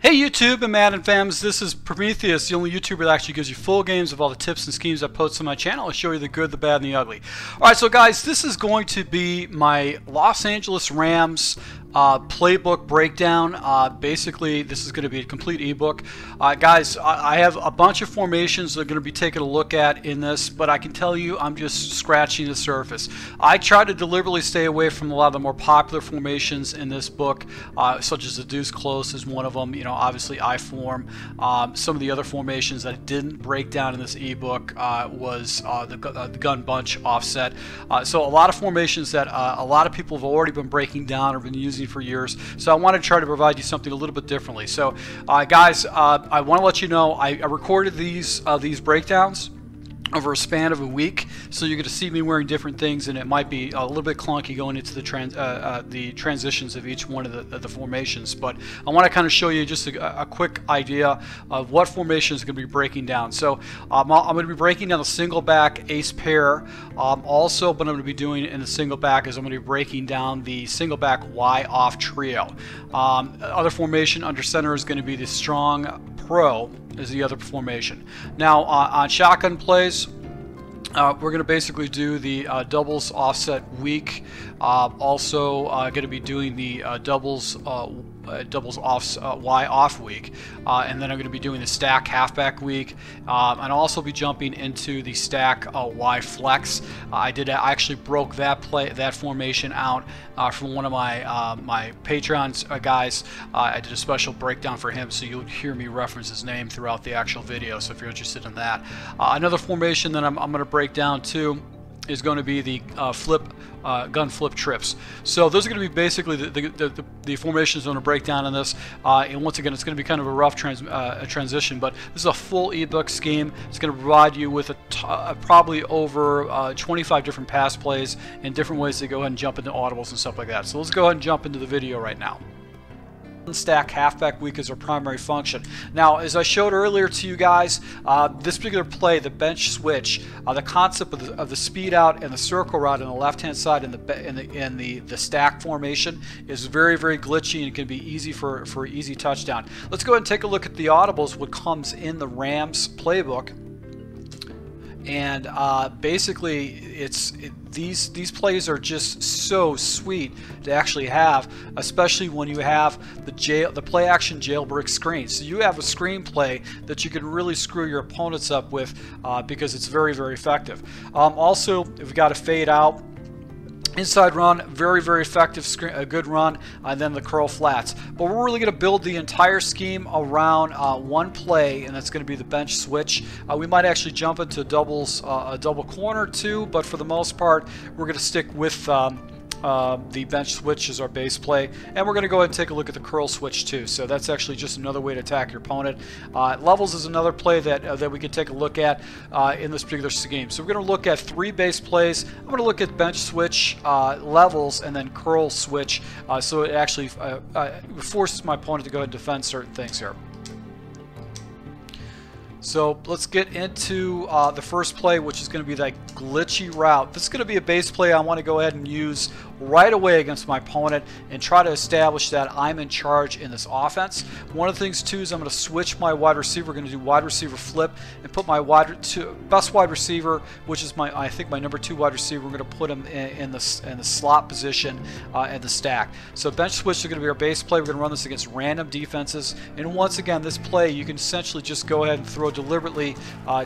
Hey YouTube and Madden fans, this is Prometheus, the only YouTuber that actually gives you full games of all the tips and schemes I post on my channel. I show you the good, the bad, and the ugly. Alright, so guys, this is going to be my Los Angeles Rams playbook breakdown. Basically, this is going to be a complete ebook. Guys, I have a bunch of formations that are going to be taking a look at in this, but I can tell you I'm just scratching the surface. I try to deliberately stay away from a lot of the more popular formations in this book, such as the deuce close is one of them. You know, obviously I form. Some of the other formations that I didn't break down in this ebook was the gun bunch offset. So a lot of formations that a lot of people have already been breaking down or been using for years. So I want to try to provide you something a little bit differently. So guys, I want to let you know I recorded these breakdowns over a span of a week, so you're going to see me wearing different things, and it might be a little bit clunky going into the transitions of each one of the formations. But I want to kind of show you just a quick idea of what formation is going to be breaking down. So I'm going to be breaking down the single back ace pair. Also, what I'm going to be doing in the single back is I'm going to be breaking down the single back Y off trio. Other formation under center is going to be the strong pro is the other formation. Now on shotgun plays, we're going to basically do the doubles offset weak. Also going to be doing the doubles off Y off week, and then I'm going to be doing the stack halfback week, and also be jumping into the stack Y flex. I actually broke that formation out from one of my Patreon guys. I did a special breakdown for him, so you'll hear me reference his name throughout the actual video. So if you're interested in that, another formation that I'm going to break down too is going to be the gun flip trips. So those are going to be basically the formations I'm going to break down in this. And once again, it's going to be kind of a rough transition, but this is a full ebook scheme. It's going to provide you with probably over 25 different pass plays and different ways to go ahead and jump into audibles and stuff like that. So let's go ahead and jump into the video right now. Stack halfback week is our primary function. Now, as I showed earlier to you guys, this particular play, the bench switch, the concept of the speed out and the circle route on the left hand side in the stack formation is very, very glitchy and can be easy for easy touchdown. Let's go ahead and take a look at the audibles, what comes in the Rams playbook. And basically, these plays are just so sweet to actually have, especially when you have the play action jailbreak screen. So you have a screen play that you can really screw your opponents up with because it's very, very effective. Also, we've got a fade out. Inside run, very, very effective, a good run, and then the curl flats. But we're really going to build the entire scheme around one play, and that's going to be the bench switch. We might actually jump into doubles, a double corner too, but for the most part, we're going to stick with the bench switch as our base play, and we're going to go ahead and take a look at the curl switch too. So that's actually just another way to attack your opponent. Levels is another play that we could take a look at in this particular scheme. So we're going to look at 3 base plays. I'm going to look at bench switch, levels, and then curl switch. So it actually forces my opponent to go ahead and defend certain things here. So let's get into the first play, which is going to be that glitchy route. This is going to be a base play I want to go ahead and use right away against my opponent and try to establish that I'm in charge in this offense. One of the things too is I'm going to switch my wide receiver. We're going to do wide receiver flip and put my best wide receiver, which is I think my number 2 wide receiver. We're going to put him in the slot position in the stack. So bench switch is going to be our base play. We're going to run this against random defenses. And once again, this play you can essentially just go ahead and throw deliberately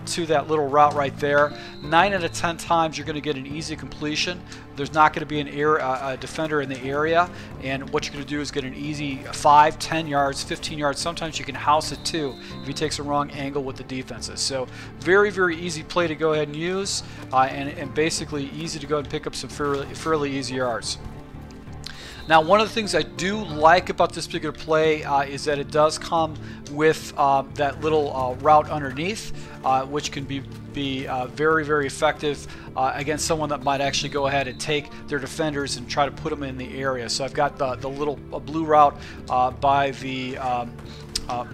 to that little route right there. 9 out of 10 times you're going to get an easy completion. There's not going to be a defender in the area, and what you're going to do is get an easy 5, 10 yards, 15 yards. Sometimes you can house it too if he takes a wrong angle with the defenses. So very, very easy play to go ahead and use, and basically easy to go ahead and pick up some fairly easy yards. Now, one of the things I do like about this particular play is that it does come with that little route underneath, which can be very, very effective against someone that might actually go ahead and take their defenders and try to put them in the area. So I've got the little blue route by the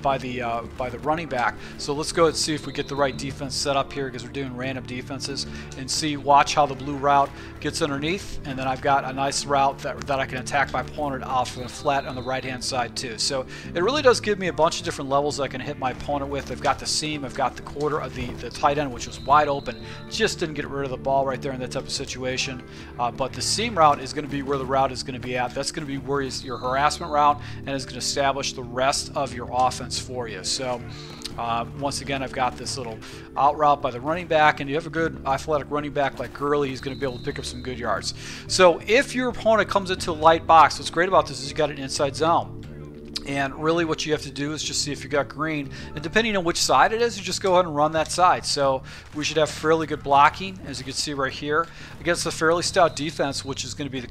by the running back. So let's go and see if we get the right defense set up here, because we're doing random defenses, and watch how the blue route gets underneath, and then I've got a nice route that I can attack my opponent off the flat on the right hand side too. So it really does give me a bunch of different levels that I can hit my opponent with. I've got the seam, I've got the quarter of the tight end, which was wide open, just didn't get rid of the ball right there in that type of situation. But the seam route is going to be where the route is going to be at. That's going to be where your harassment route, and is going to establish the rest of your offense for you. So once again, I've got this little out route by the running back, and you have a good athletic running back like Gurley, he's going to be able to pick up some good yards. So if your opponent comes into a light box, what's great about this is you got an inside zone. And really what you have to do is just see if you got green, and depending on which side it is, you just go ahead and run that side. So we should have fairly good blocking, as you can see right here, against a fairly stout defense, which is going to be the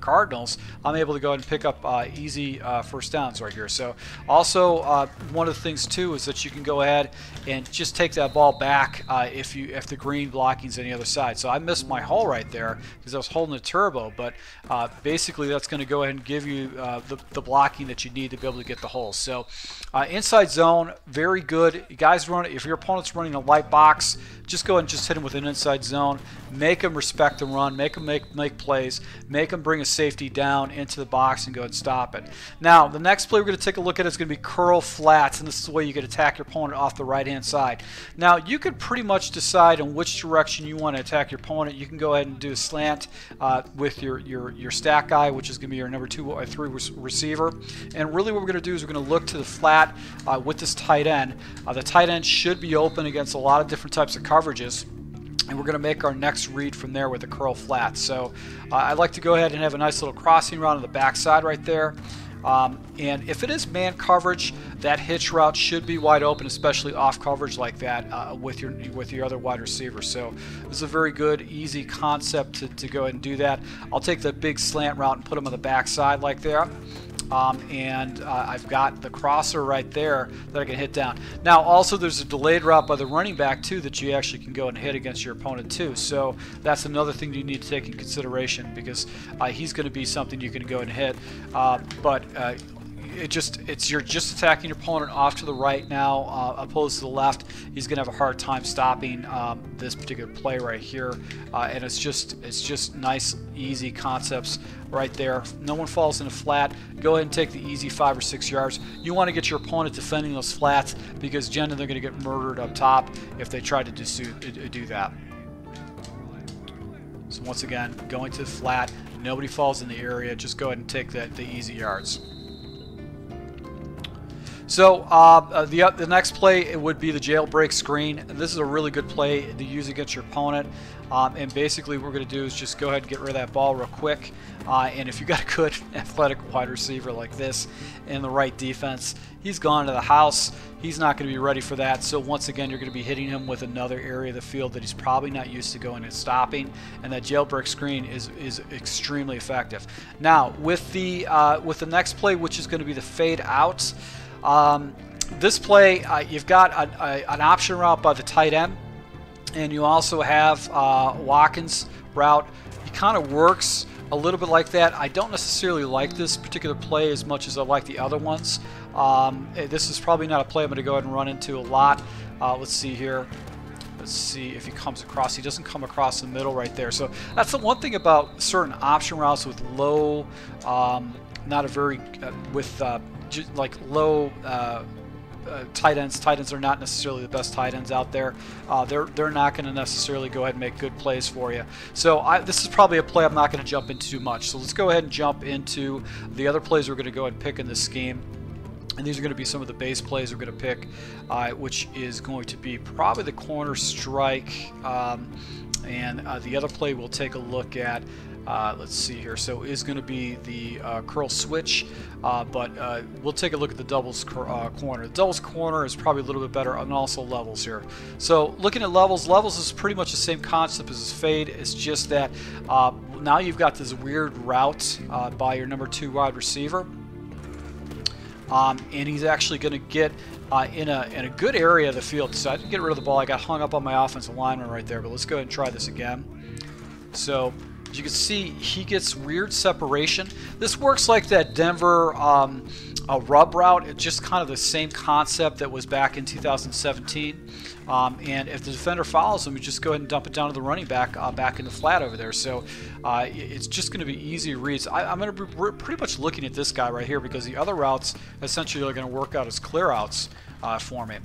Cardinals. I'm able to go ahead and pick up easy first downs right here. So also one of the things too is that you can go ahead and just take that ball back if the green blocking's on the other side. So I missed my hole right there because I was holding the turbo, but basically that's going to go ahead and give you the blocking that you need to be able to get the holes. So inside zone, very good. You guys run it. If your opponent's running a light box, just go ahead and just hit him with an inside zone. Make them respect the run. Make them make plays. Make them bring a safety down into the box and go and stop it. Now, the next play we're going to take a look at is going to be curl flats, and this is the way you can attack your opponent off the right-hand side. Now, you could pretty much decide in which direction you want to attack your opponent. You can go ahead and do a slant with your stack guy, which is going to be your number 2 or 3 receiver. And really what we're going to do is we're going to look to the flat with this tight end. The tight end should be open against a lot of different types of coverages, and we're going to make our next read from there with the curl flat. So I like to go ahead and have a nice little crossing route on the backside right there. And if it is man coverage, that hitch route should be wide open, especially off coverage like that with your other wide receiver. So this is a very good, easy concept to go ahead and do that. I'll take the big slant route and put them on the backside like that. I've got the crosser right there that I can hit down. Now also there's a delayed route by the running back too that you actually can go and hit against your opponent too. So that's another thing you need to take in consideration, because he's going to be something you can go and hit. You're just attacking your opponent off to the right now, opposed to the left. He's going to have a hard time stopping this particular play right here, and it's just nice, easy concepts right there. No one falls in a flat. Go ahead and take the easy 5 or 6 yards. You want to get your opponent defending those flats, because generally they're going to get murdered up top if they try to do that. So once again, going to the flat. Nobody falls in the area. Just go ahead and take the easy yards. So the next play, it would be the jailbreak screen. And this is a really good play to use against your opponent. And basically what we're going to do is just go ahead and get rid of that ball real quick. And if you got a good athletic wide receiver like this in the right defense, he's gone to the house. He's not going to be ready for that. So once again, you're going to be hitting him with another area of the field that he's probably not used to going and stopping. And that jailbreak screen is extremely effective. Now with the next play, which is going to be the fade out. This play, you've got an option route by the tight end, and you also have Watkins' route. He kind of works a little bit like that. I don't necessarily like this particular play as much as I like the other ones. This is probably not a play I'm going to go ahead and run into a lot. Let's see here. Let's see if he comes across. He doesn't come across the middle right there. So that's the one thing about certain option routes with low, not a very, like low tight ends. Tight ends are not necessarily the best tight ends out there. They're not going to necessarily go ahead and make good plays for you. So this is probably a play I'm not going to jump into too much. So let's go ahead and jump into the other plays we're going to go ahead and pick in this scheme. And these are going to be some of the base plays we're going to pick, which is going to be probably the corner strike. And the other play we'll take a look at, let's see here, so is going to be the curl switch, but we'll take a look at the doubles corner. The doubles corner is probably a little bit better, and also levels here. So looking at levels is pretty much the same concept as this fade. It's just that now you've got this weird route by your number 2 wide receiver. And he's actually going to get in a good area of the field. So I didn't get rid of the ball. I got hung up on my offensive lineman right there. But let's go ahead and try this again. So As you can see, he gets weird separation. This works like that Denver rub route. It's just kind of the same concept that was back in 2017. And if the defender follows him, you just go ahead and dump it down to the running back back in the flat over there. So it's just going to be easy reads. I'm going to be pretty much looking at this guy right here because the other routes essentially are going to work out as clear outs for me.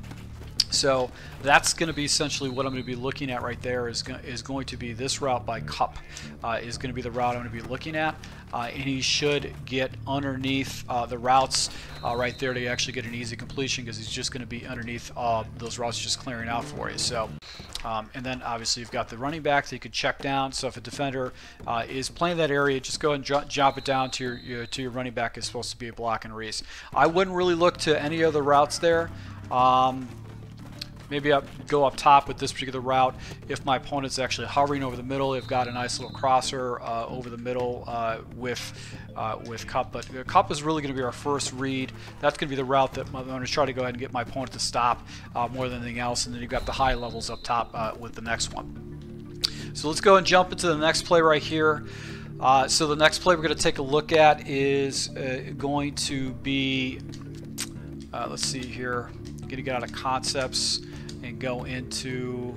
So that's going to be essentially what I'm going to be looking at right there is going to be this route by Cup is going to be the route I'm going to be looking at. And he should get underneath the routes right there to actually get an easy completion because he's just going to be underneath those routes just clearing out for you. So, and then obviously you've got the running back that you could check down. So if a defender is playing that area, just go ahead and drop it down to your running back is supposed to be a block and release. I wouldn't really look to any other routes there. Maybe I go up top with this particular route. If my opponent's actually hovering over the middle, they've got a nice little crosser over the middle with Cup. But Cup is really going to be our first read. That's going to be the route that I'm going to try to go ahead and get my opponent to stop more than anything else. And then you've got the high levels up top with the next one. So let's go and jump into the next play right here. So the next play we're going to take a look at is going to be, let's see here, I'm going to get out of concepts and go into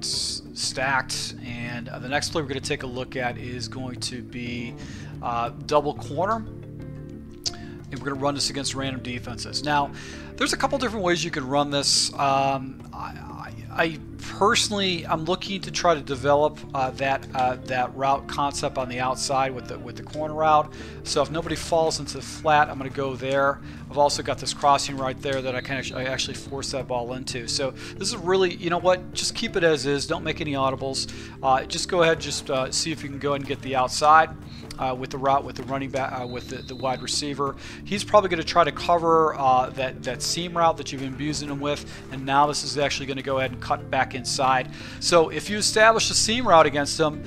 stacked, and the next play we're going to take a look at is going to be double corner, and we're going to run this against random defenses. Now there's a couple different ways you can run this. I personally, I'm looking to try to develop that route concept on the outside with the corner route. So if nobody falls into the flat, I'm going to go there. I've also got this crossing right there that I can actually force that ball into. So this is really, you know what, just keep it as is. Don't make any audibles. Just go ahead, just see if you can go ahead and get the outside with the route with the running back with the wide receiver. He's probably going to try to cover that seam route that you've been abusing him with, and now this is actually going to go ahead and cut back inside. So if you establish a seam route against him,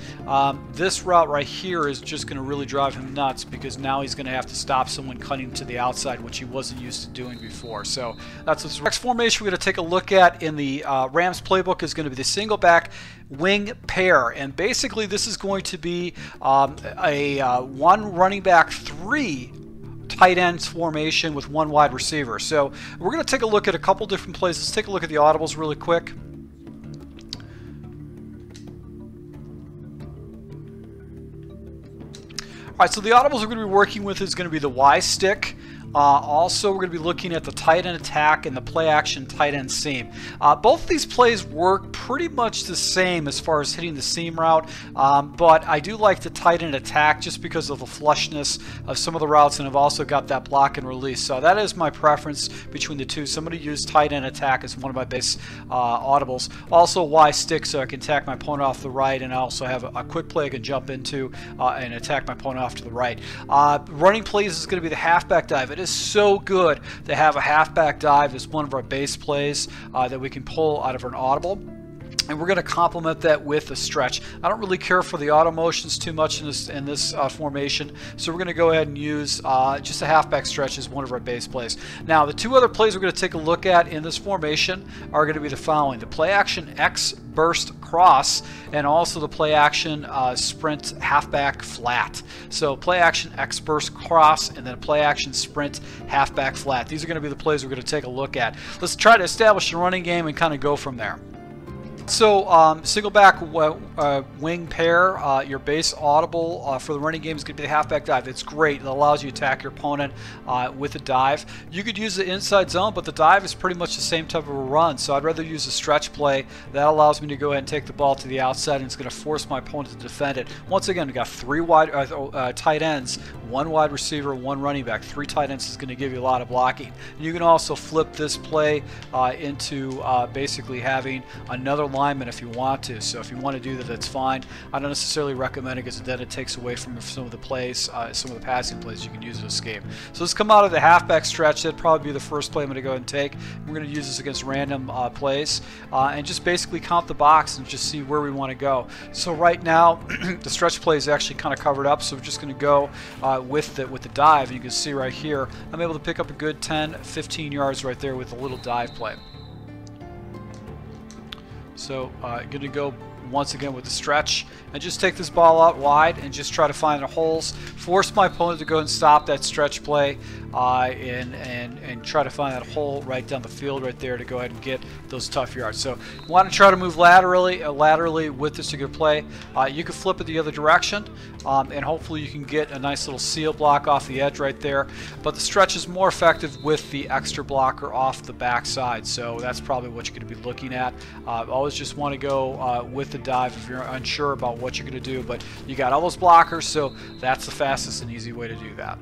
this route right here is just going to really drive him nuts because now he's going to have to stop someone cutting to the outside, which he wasn't used to doing before. So that's the next formation we're going to take a look at in the Rams playbook is going to be the single back wing pair, and basically this is going to be a one running back, three tight ends formation with one wide receiver. So we're going to take a look at a couple different plays. Let's take a look at the audibles really quick. All right, so the audibles we're going to be working with is going to be the Y stick. Also, we're going to be looking at the tight end attack and the play action tight end seam. Both of these plays work pretty much the same as far as hitting the seam route, but I do like the tight end attack just because of the flushness of some of the routes, and I've also got that block and release. So that is my preference between the two. So I'm going to use tight end attack as one of my base audibles. Also Y stick so I can attack my opponent off the right, and I also have a quick play I can jump into and attack my opponent off to the right. Running plays is going to be the halfback dive. It is so good to have a halfback dive as one of our base plays that we can pull out of an audible. And we're going to complement that with a stretch. I don't really care for the auto motions too much in this formation, so we're going to go ahead and use just a halfback stretch as one of our base plays. Now, the two other plays we're going to take a look at in this formation are going to be the following: the play action X burst cross, and also the play action sprint halfback flat. So play action X burst cross, and then play action sprint halfback flat. These are going to be the plays we're going to take a look at. Let's try to establish a running game and kind of go from there. So single back wing pair, your base audible for the running game is going to be the halfback dive. It's great. It allows you to attack your opponent with a dive. You could use the inside zone, but the dive is pretty much the same type of a run. So I'd rather use a stretch play. That allows me to go ahead and take the ball to the outside, and it's going to force my opponent to defend it. Once again, we've got three tight ends, one wide receiver, one running back. Three tight ends is going to give you a lot of blocking. And you can also flip this play into basically having another lineman if you want to. So if you want to do that, that's fine. I don't necessarily recommend it because then it takes away from some of the plays, some of the passing plays you can use to escape. So let's come out of the halfback stretch. That'd probably be the first play I'm going to go ahead and take. We're going to use this against random plays and just basically count the box and just see where we want to go. So right now the stretch play is actually kind of covered up, so we're just going to go with the dive, and you can see right here I'm able to pick up a good 10-15 yards right there with a little dive play. So going to go once again with the stretch, and just take this ball out wide and just try to find the holes. Force my opponent to go and stop that stretch play, and try to find that hole right down the field right there to go ahead and get those tough yards. So you want to try to move laterally with this particular play. You can flip it the other direction, and hopefully you can get a nice little seal block off the edge right there. But the stretch is more effective with the extra blocker off the backside, so that's probably what you're going to be looking at. Always just want to go with the dive if you're unsure about what you're going to do, but you got all those blockers, so that's the fastest and easy way to do that.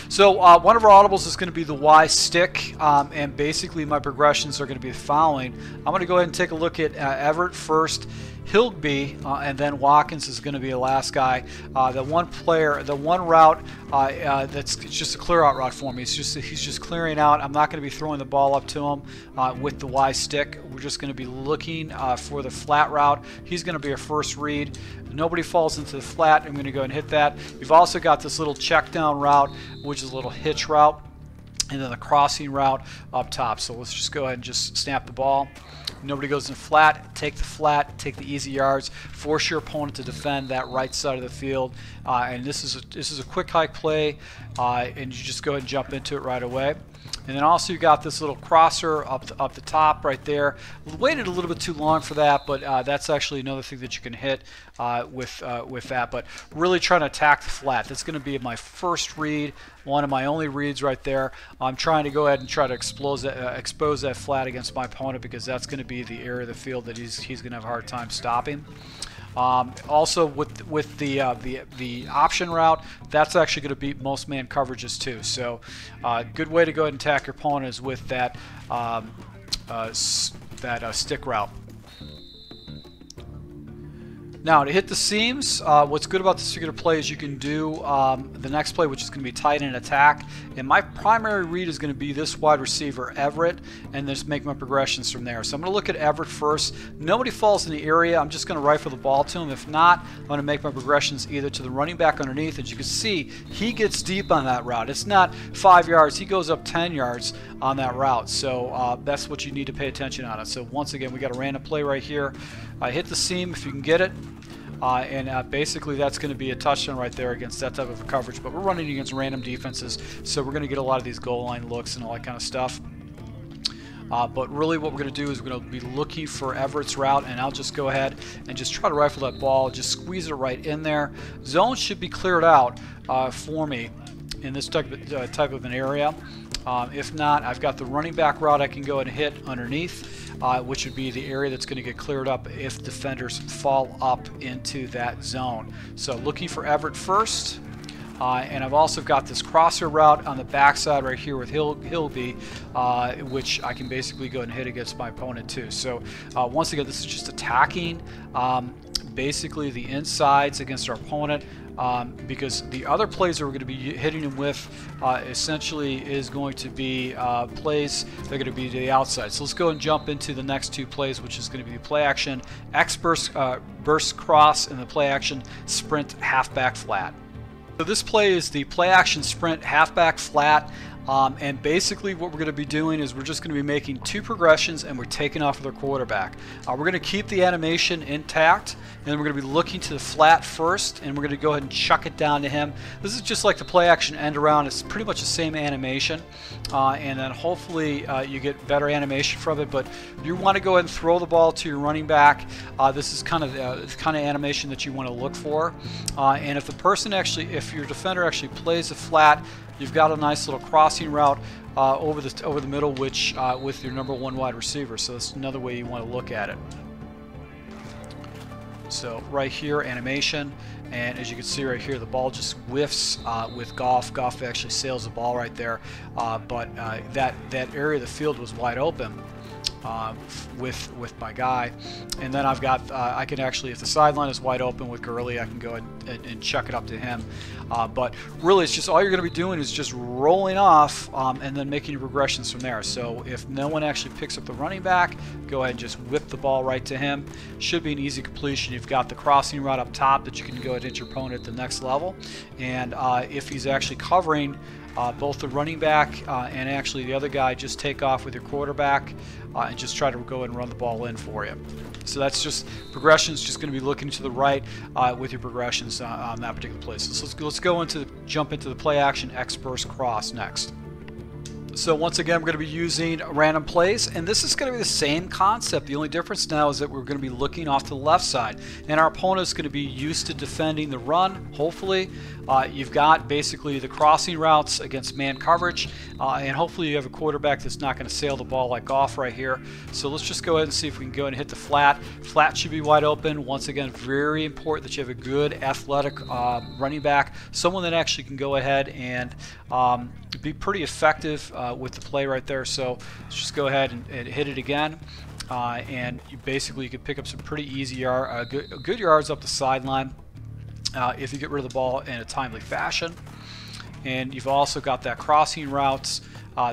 So one of our audibles is going to be the Y stick, and basically my progressions are going to be the following. I'm going to go ahead and take a look at Everett first, Hilgby, and then Watkins is going to be the last guy. The one route that's just a clear out route for me. He's just clearing out. I'm not going to be throwing the ball up to him with the Y stick. We're just going to be looking for the flat route. He's going to be our first read. Nobody falls into the flat. I'm going to go and hit that. We've also got this little check down route, which is a little hitch route, and then the crossing route up top. So let's just go ahead and just snap the ball. Nobody goes in flat, take the easy yards, force your opponent to defend that right side of the field, and this is a quick hike play, and you just go ahead and jump into it right away. And then also you got this little crosser up the top right there. Waited a little bit too long for that, but that's actually another thing that you can hit with that. But really trying to attack the flat. That's going to be my first read, one of my only reads right there. I'm trying to go ahead and try to expose that flat against my opponent, because that's going to be the area of the field that he's going to have a hard time stopping. Also with the option route, that's actually going to beat most man coverages too. So good way to go ahead and attack your opponent is with that stick route. Now to hit the seams, what's good about this particular play is you can do the next play, which is going to be tight end attack. And my primary read is going to be this wide receiver, Everett, and just make my progressions from there. So I'm going to look at Everett first. Nobody falls in the area. I'm just going to rifle the ball to him. If not, I'm going to make my progressions either to the running back underneath. As you can see, he gets deep on that route. It's not 5 yards. He goes up 10 yards on that route. So that's what you need to pay attention on it. So once again, we got a random play right here. Hit the seam if you can get it. And basically that's going to be a touchdown right there against that type of a coverage. But we're running against random defenses, so we're going to get a lot of these goal line looks and all that kind of stuff. But really what we're going to do is we're going to be looking for Everett's route, and I'll just go ahead and just try to rifle that ball, just squeeze it right in there. Zone should be cleared out for me in this type of an area. If not, I've got the running back route I can go and hit underneath, which would be the area that's going to get cleared up if defenders fall up into that zone. So looking for Everett first, and I've also got this crosser route on the backside right here with Hilgby, which I can basically go and hit against my opponent too. So once again, this is just attacking basically the insides against our opponent. Because the other plays that we're going to be hitting him with essentially is going to be plays that are going to be to the outside. So let's go and jump into the next two plays, which is going to be the play action X burst cross and the play action sprint halfback flat. So this play is the play action sprint halfback flat. And basically what we're going to be doing is we're just going to be making two progressions, and we're taking off with our quarterback. We're going to keep the animation intact, and then we're going to be looking to the flat first, and we're going to go ahead and chuck it down to him. This is just like the play action end around. It's pretty much the same animation, and then hopefully you get better animation from it. But you want to go ahead and throw the ball to your running back. This is kind of the kind of animation that you want to look for. And if if your defender actually plays a flat, you've got a nice little crossing route over the middle, which with your #1 wide receiver. So that's another way you want to look at it. So right here, animation, and as you can see right here, the ball just whiffs with Goff. Goff actually sails the ball right there, but that area of the field was wide open. With my guy, and then I've got I can actually, if the sideline is wide open with Gurley, I can go and chuck it up to him. But really, it's just all you're going to be doing is just rolling off and then making your progressions from there. So if no one actually picks up the running back, go ahead and just whip the ball right to him. Should be an easy completion. You've got the crossing route up top that you can go ahead and hit your opponent at the next level, and if he's actually covering both the running back and actually the other guy, just take off with your quarterback and just try to go ahead and run the ball in for you. So that's just progressions, just going to be looking to the right with your progressions on that particular play. So let's go jump into the play action X burst cross next. So once again, we're going to be using random plays, and this is going to be the same concept. The only difference now is that we're going to be looking off to the left side, and our opponent is going to be used to defending the run, hopefully. You've got basically the crossing routes against man coverage, and hopefully you have a quarterback that's not going to sail the ball like off right here. So let's just go ahead and see if we can go ahead and hit the flat. Flat should be wide open. Once again, very important that you have a good athletic running back, someone that actually can go ahead and be pretty effective with the play right there. So let's just go ahead and hit it again. And you could pick up some pretty easy good yards up the sideline if you get rid of the ball in a timely fashion. And you've also got that crossing routes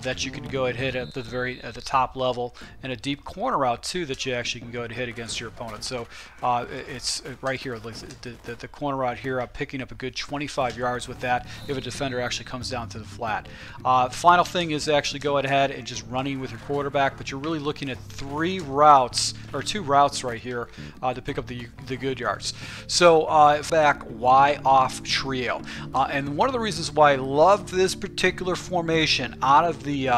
that you can go ahead and hit at the top level, and a deep corner route too that you actually can go ahead and hit against your opponent. So it's right here, the corner route here, I'm picking up a good 25 yards with that if a defender actually comes down to the flat. Final thing is actually go ahead and just running with your quarterback, but you're really looking at two routes right here to pick up the good yards. So back Y off trio, and one of the reasons why I love this particular formation out of the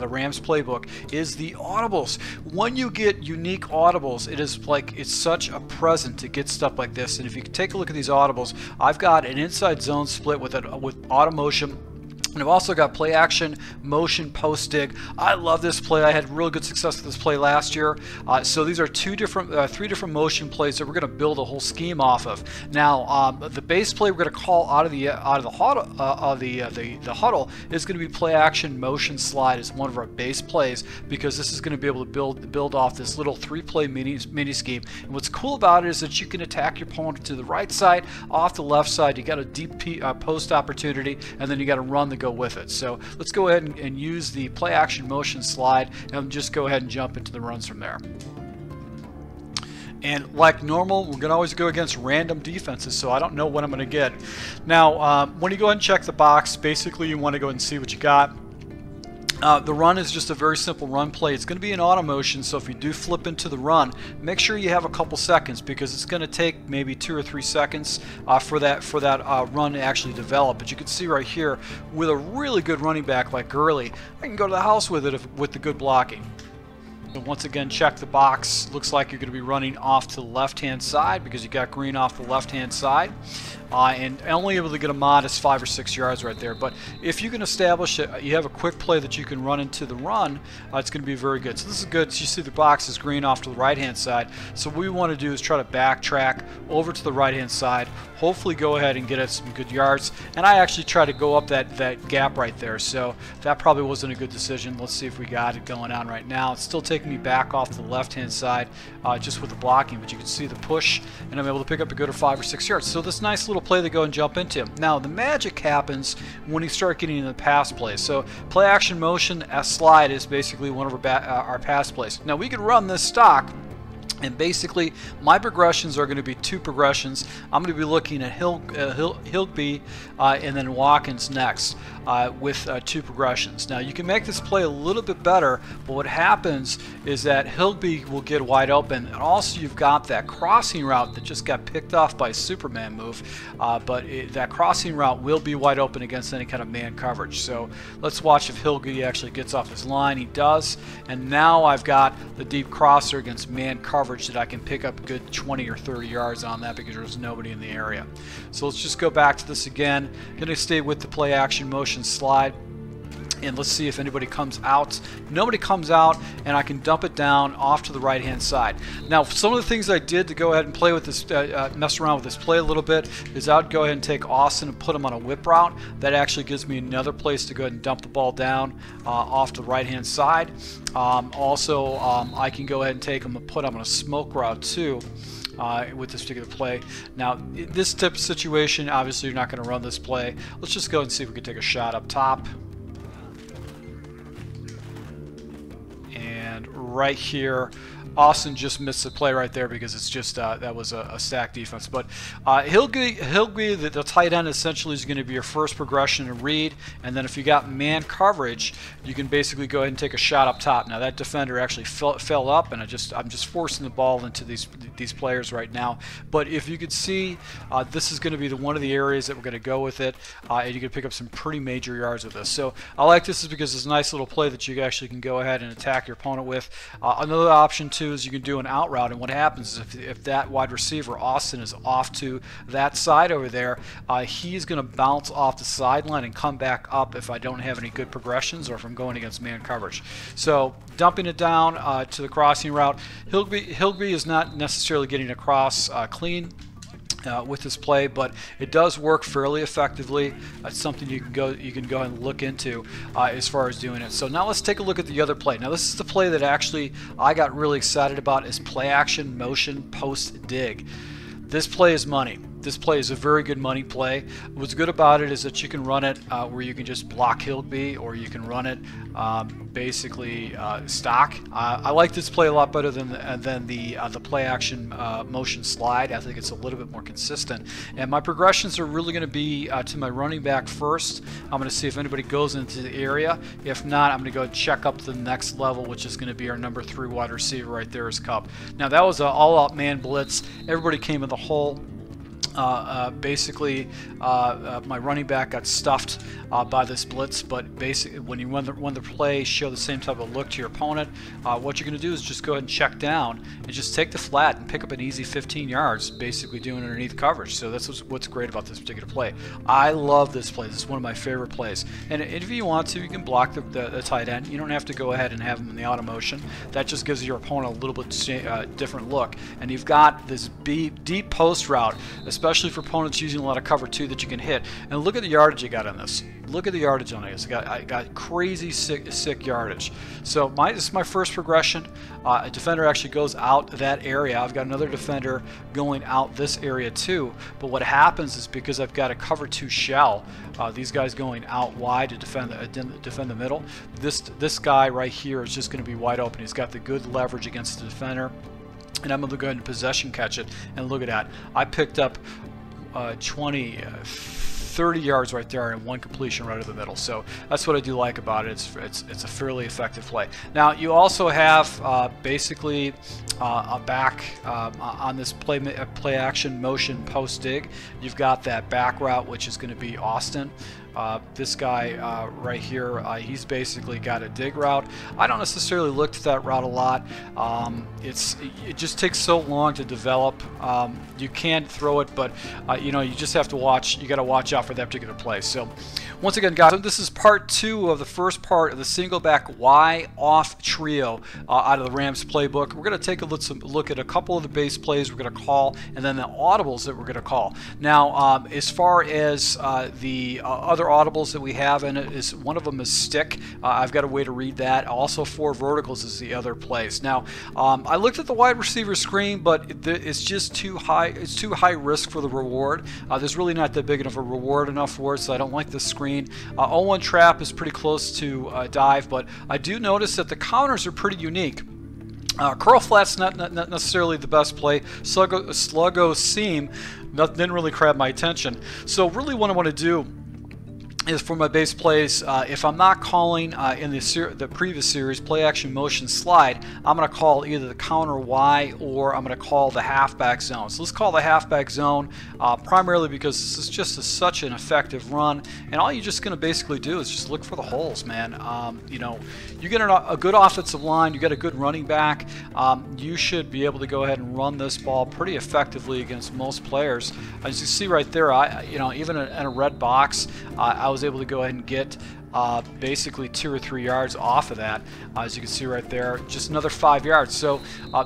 Rams playbook is the audibles. When you get unique audibles, it's such a present to get stuff like this. And if you take a look at these audibles, I've got an inside zone split with auto motion. And I've also got play action, motion, post dig. I love this play. I had real good success with this play last year. So these are three different motion plays that we're going to build a whole scheme off of. Now, the base play we're going to call out of the huddle is going to be play action, motion, slide as one of our base plays, because this is going to be able to build off this little 3-play mini scheme. And what's cool about it is that you can attack your opponent to the right side, off the left side. You got a deep post opportunity, and then you got to run the go with it. So let's go ahead and use the play action, motion, slide, and just go ahead and jump into the runs from there. And like normal, we're going to always go against random defenses, so I don't know what I'm going to get. Now, when you go ahead and check the box, basically you want to go ahead and see what you got. The run is just a very simple run play. It's going to be an auto motion, so if you do flip into the run, make sure you have a couple seconds, because it's going to take maybe 2 or 3 seconds for that run to actually develop. But you can see right here, with a really good running back like Gurley, I can go to the house with it with the good blocking. And once again, check the box. Looks like you're going to be running off to the left-hand side because you got green off the left-hand side. And only able to get a modest 5 or 6 yards right there. But if you can establish it, you have a quick play that you can run into the run, it's going to be very good. So this is good. So you see the box is green off to the right-hand side. So what we want to do is try to backtrack over to the right-hand side, hopefully go ahead and get us some good yards. And I actually try to go up that gap right there. So that probably wasn't a good decision. Let's see if we got it going on right now. It's still taking me back off to the left-hand side just with the blocking, but you can see the push, and I'm able to pick up a good 5 or 6 yards. So this nice little play to go and jump into. Now the magic happens when you start getting into the pass plays. So play action, motion, slide is basically one of our pass plays. Now we can run this stock, and basically my progressions are going to be 2 progressions. I'm going to be looking at Higbee and then Watkins next with 2 progressions. Now you can make this play a little bit better, but what happens is that Higbee will get wide open, and also you've got that crossing route that just got picked off by a Superman move, but that crossing route will be wide open against any kind of man coverage. So let's watch if Higbee actually gets off his line. He does, and now I've got the deep crosser against man coverage that I can pick up a good 20 or 30 yards on that because there's nobody in the area. So let's just go back to this again. Going to stay with the play action, motion, slide, and let's see if anybody comes out. Nobody comes out, and I can dump it down off to the right hand side. Now some of the things I did to go ahead and play with this, mess around with this play a little bit, is I would go ahead and take Austin and put him on a whip route. That actually gives me another place to go ahead and dump the ball down off to the right hand side. Also I can go ahead and take him and put him on a smoke route too. With this particular play. Now, in this type of situation, obviously you're not going to run this play. Let's just go and see if we can take a shot up top. And right here, Austin just missed the play right there because it's just that was a stack defense. But he'll be the tight end essentially is going to be your first progression to read, and then if you got man coverage, you can basically go ahead and take a shot up top. Now that defender actually fell up, and I'm just forcing the ball into these players right now. But if you could see, this is going to be one of the areas that we're going to go with it, and you can pick up some pretty major yards with this. So I like this is because it's a nice little play that you actually can go ahead and attack your opponent with. Another option too is you can do an out route, and what happens is if that wide receiver Austin is off to that side over there, he's going to bounce off the sideline and come back up if I don't have any good progressions or if I'm going against man coverage. So dumping it down to the crossing route, Higbee is not necessarily getting across clean with this play, but it does work fairly effectively. It's something you can go ahead and look into as far as doing it. So now let's take a look at the other play. Now this is the play that actually I got really excited about, is play action motion post dig. This play is money. This play is a very good money play. What's good about it is that you can run it where you can just block Higbee, or you can run it basically stock. I like this play a lot better than the play action motion slide. I think it's a little bit more consistent. And my progressions are really going to be to my running back first. I'm going to see if anybody goes into the area. If not, I'm going to go check up to the next level, which is going to be our number 3 wide receiver right there is Cup. Now that was an all-out man blitz. Everybody came in the hole. Basically, my running back got stuffed by this blitz, but basically when you run the play, show the same type of look to your opponent, what you're going to do is just go ahead and check down and just take the flat and pick up an easy 15 yards, basically doing underneath coverage. So that's what's great about this particular play. I love this play. This is one of my favorite plays. And if you want to, you can block the tight end. You don't have to go ahead and have him in the auto motion. That just gives your opponent a little bit different look. And you've got this deep post route, especially for opponents using a lot of cover 2 that you can hit. And look at the yardage you got on this. Look at the yardage on this. I got crazy sick yardage. So this is my first progression. A defender actually goes out that area. I've got another defender going out this area too. But what happens is, because I've got a cover 2 shell, these guys going out wide to defend the middle. This guy right here is just going to be wide open. He's got the good leverage against the defender. And I'm going to go ahead and possession catch it. And look at that. I picked up 30 yards right there and one completion right in the middle. So that's what I do like about it. It's a fairly effective play. Now you also have basically a back on this play action motion post dig. You've got that back route, which is going to be Austin. This guy right here, he's basically got a dig route. I don't necessarily look at that route a lot. It just takes so long to develop. You can throw it, but you know, you just have to watch. You got to watch out for that particular play. So once again, guys, this is part 2 of the first part of the single back Y off trio out of the Rams playbook. We're going to take a look at a couple of the base plays we're going to call, and then the audibles that we're going to call. Now, as far as the other audibles that we have in it, is one of them is stick. I've got a way to read that. Also 4 verticals is the other place. Now I looked at the wide receiver screen, but it's just too high. It's too high risk for the reward. There's really not that big enough a reward enough for it, so I don't like this screen. 0-1 trap is pretty close to dive, but I do notice that the counters are pretty unique. Curl flat's not necessarily the best play. Sluggo seam didn't really grab my attention. So really what I want to do is, for my base plays, if I'm not calling in the previous series play action motion slide, I'm going to call either the counter Y or I'm going to call the halfback zone. So let's call the halfback zone primarily because this is just such an effective run, and all you're just going to basically do is just look for the holes, man. You know, you get a good offensive line, you get a good running back, you should be able to go ahead and run this ball pretty effectively against most players. As you see right there, you know, even in a red box, I was able to go ahead and get basically 2 or 3 yards off of that. As you can see right there, just another 5 yards. So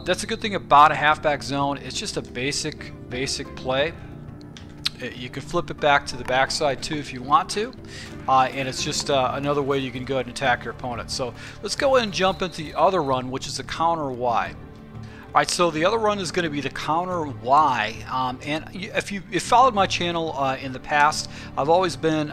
that's a good thing about a halfback zone. It's just a basic play. You can flip it back to the backside too if you want to, and it's just another way you can go ahead and attack your opponent. So let's go ahead and jump into the other run, which is a counter Y. All right, so the other run is going to be the counter Y, and if you followed my channel in the past, I've always been,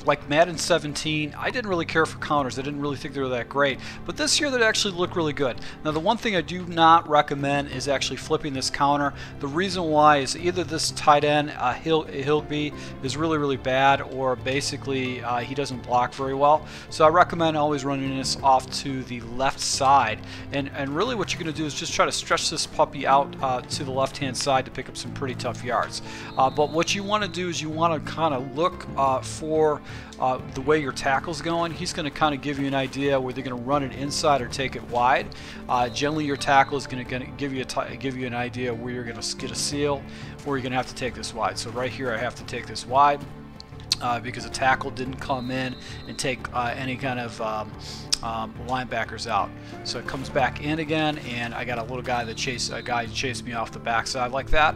like Madden 17, I didn't really care for counters. I didn't really think they were that great, but this year they actually look really good. Now the one thing I do not recommend is actually flipping this counter. The reason why is either this tight end, Hilgby, is really bad, or basically he doesn't block very well. So I recommend always running this off to the left side, and really what you're going to do is just try to stretch this puppy out to the left hand side to pick up some pretty tough yards. But what you want to do is you want to kind of look for the way your tackle's going. He's going to kind of give you an idea whether you're going to run it inside or take it wide. Generally your tackle is going to give you an idea where you're going to get a seal, or you're going to have to take this wide. So right here I have to take this wide because the tackle didn't come in and take any kind of linebackers out. So it comes back in again, and I got a little guy that chased me off the backside like that.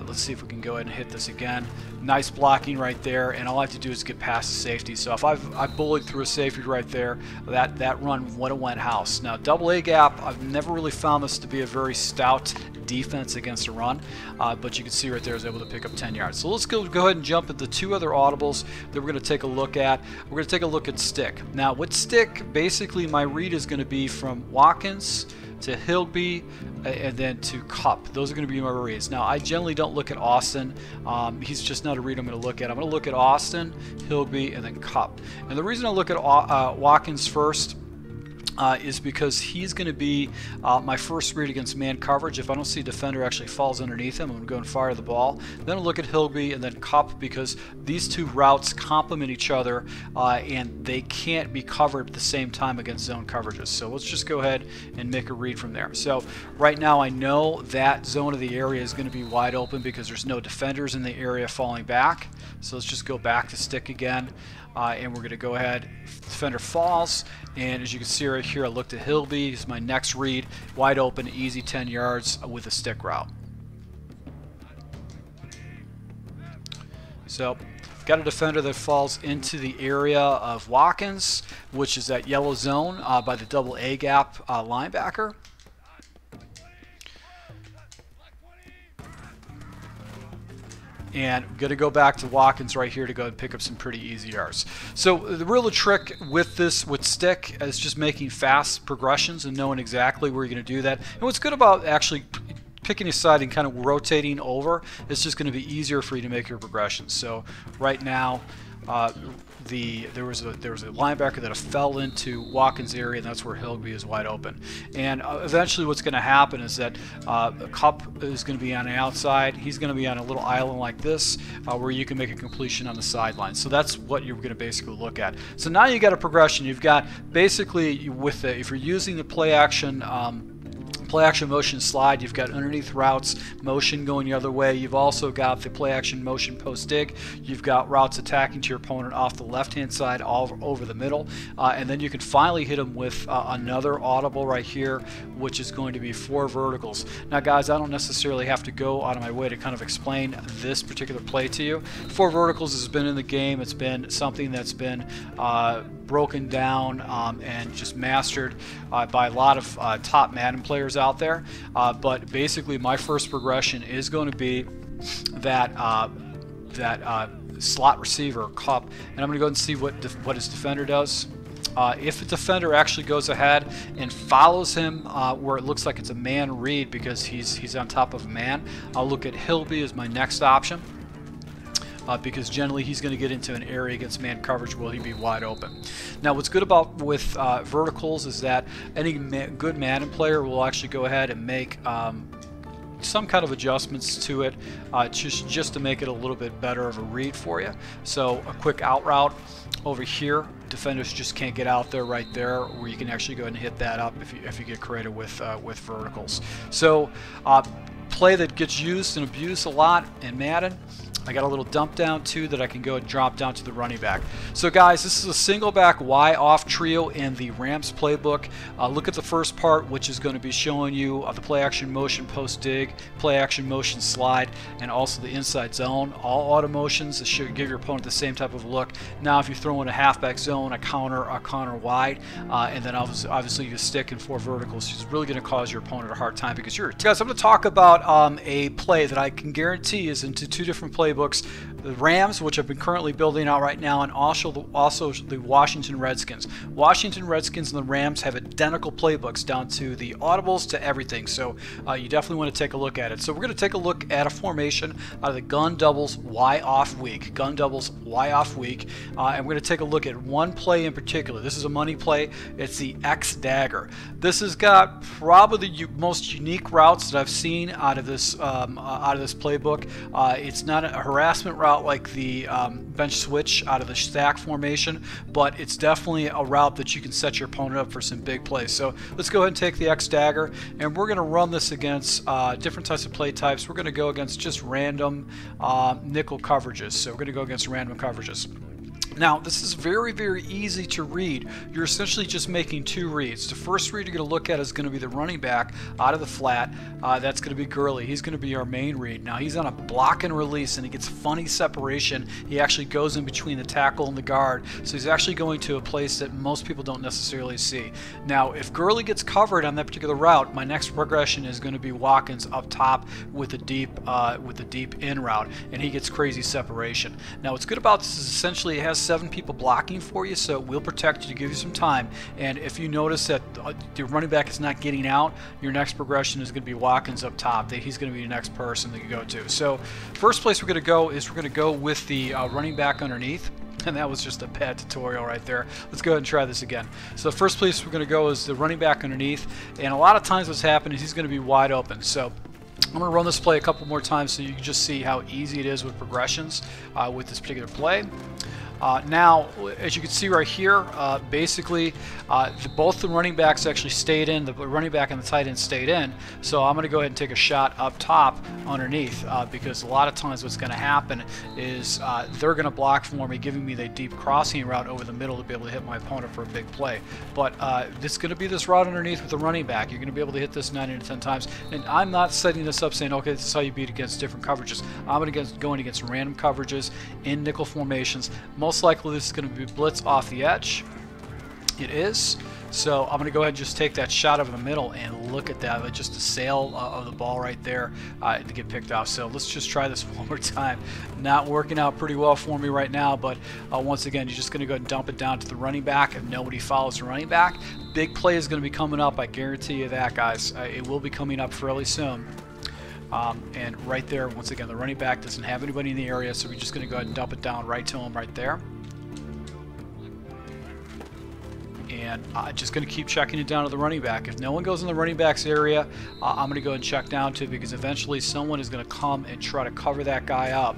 Let's see if we can go ahead and hit this again. Nice blocking right there, and all I have to do is get past the safety. So if I bullied through a safety right there, that run would have went house. Now double A gap, I've never really found this to be a very stout defense against a run, but you can see right there I was able to pick up 10 yards. So let's go ahead and jump into two other audibles that we're going to take a look at. We're going to take a look at stick. Now with stick, basically my read is going to be from Watkins to Hilgby and then to Cup. Those are going to be my reads. Now I generally don't look at Austin. He's just not a read I'm going to look at. I'm going to look at Austin, Hilgby, and then Cup. And the reason I look at Watkins first is because he's going to be my first read against man coverage. If I don't see a defender actually falls underneath him, I'm going to go and fire the ball. Then I'll look at Hilgby and then Cup, because these two routes complement each other and they can't be covered at the same time against zone coverages. So let's just go ahead and make a read from there. So right now I know that zone of the area is going to be wide open because there's no defenders in the area falling back. So let's just go back to stick again. And we're going to go ahead, defender falls, and as you can see right here, I looked at Hilgby. He's my next read, wide open, easy 10 yards with a stick route. So got a defender that falls into the area of Watkins, which is that yellow zone by the double A gap linebacker. And I'm going to go back to Watkins right here to go and pick up some pretty easy yards. So the real trick with this, with stick, is just making fast progressions and knowing exactly where you're going to do that. And what's good about actually picking a side and kind of rotating over, it's just going to be easier for you to make your progressions. So right now, there was a linebacker that fell into Watkins' area, and that's where Hilgby is wide open. And eventually what's going to happen is that Cup is going to be on the outside. He's going to be on a little island like this where you can make a completion on the sideline. So that's what you're going to basically look at. So now you got a progression. You've got basically, with the, if you're using the play action motion slide, you've got underneath routes motion going the other way. You've also got the play action motion post dig. You've got routes attacking to your opponent off the left hand side all over the middle, and then you can finally hit them with another audible right here, which is going to be 4 verticals. Now guys, I don't necessarily have to go out of my way to kind of explain this particular play to you. 4 verticals has been in the game. It's been something that's been broken down and just mastered by a lot of top Madden players out there, but basically my first progression is going to be that slot receiver Cup, and I'm going to go and see what his defender does. If the defender actually goes ahead and follows him where it looks like it's a man read because he's on top of a man, I'll look at Hilgby as my next option. Because generally he's going to get into an area against man coverage where he'll be wide open. Now what's good about with verticals is that any good Madden player will actually go ahead and make some kind of adjustments to it just to make it a little bit better of a read for you. So a quick out route over here, defenders just can't get out there right there, where you can actually go ahead and hit that up if you get creative with verticals. So play that gets used and abused a lot in Madden. I got a little dump down too that I can go and drop down to the running back. So guys, this is a single back Y off trio in the Rams playbook. Look at the first part, which is going to be showing you the play action motion post dig, play action motion slide, and also the inside zone. All auto motions that should give your opponent the same type of look. Now if you throw in a halfback zone, a counter wide, and then obviously you stick in 4 verticals, it's really going to cause your opponent a hard time because you're. Guys, I'm going to talk about a play that I can guarantee is into 2 different playbooks. The Rams, which I've been currently building out right now, and also the Washington Redskins. Washington Redskins and the Rams have identical playbooks down to the audibles to everything, so you definitely want to take a look at it. So we're going to take a look at a formation out of the gun doubles Y off week. Gun doubles Y off week, and we're going to take a look at one play in particular. This is a money play. It's the X Dagger. This has got probably the most unique routes that I've seen out of this playbook. It's not a harassment route like the bench switch out of the stack formation, but it's definitely a route that you can set your opponent up for some big plays. So let's go ahead and take the X Dagger, and we're going to run this against different types of play types. We're going to go against just random nickel coverages. So we're going to go against random coverages. Now, this is very, very easy to read. You're essentially just making 2 reads. The first read you're going to look at is going to be the running back out of the flat. That's going to be Gurley. He's going to be our main read. Now, he's on a block and release, and he gets funny separation. He actually goes in between the tackle and the guard, so he's actually going to a place that most people don't necessarily see. Now, if Gurley gets covered on that particular route, my next progression is going to be Watkins up top with the deep in route, and he gets crazy separation. Now, what's good about this is essentially it has 7 people blocking for you, so it will protect you to give you some time. And if you notice that the running back is not getting out, your next progression is going to be Watkins up top. He's going to be the next person that you go to. So first place we're going to go is we're going to go with the running back underneath. And that was just a bad tutorial right there. Let's go ahead and try this again. So the first place we're going to go is the running back underneath. And a lot of times what's happening is he's going to be wide open. So I'm going to run this play a couple more times so you can just see how easy it is with progressions with this particular play. Now, as you can see right here, basically both the running backs actually stayed in. The running back and the tight end stayed in. So I'm going to go ahead and take a shot up top underneath because a lot of times what's going to happen is they're going to block for me, giving me the deep crossing route over the middle to be able to hit my opponent for a big play. But it's going to be this route underneath with the running back. You're going to be able to hit this 9 out of 10 times. And I'm not setting this up saying, okay, this is how you beat against different coverages. I'm going against random coverages in nickel formations. Most likely this is going to be blitz off the edge. It is. So I'm going to go ahead and just take that shot over the middle and look at that. Just the sail of the ball right there to get picked off. So let's just try this one more time. Not working out pretty well for me right now, but once again, you're just going to go ahead and dump it down to the running back. If nobody follows the running back, big play is going to be coming up. I guarantee you that, guys. It will be coming up fairly soon. And right there, once again, the running back doesn't have anybody in the area, so we're just going to go ahead and dump it down right to him right there. And I'm just going to keep checking it down to the running back. If no one goes in the running back's area, I'm going to go and check down to, because eventually someone is going to come and try to cover that guy up.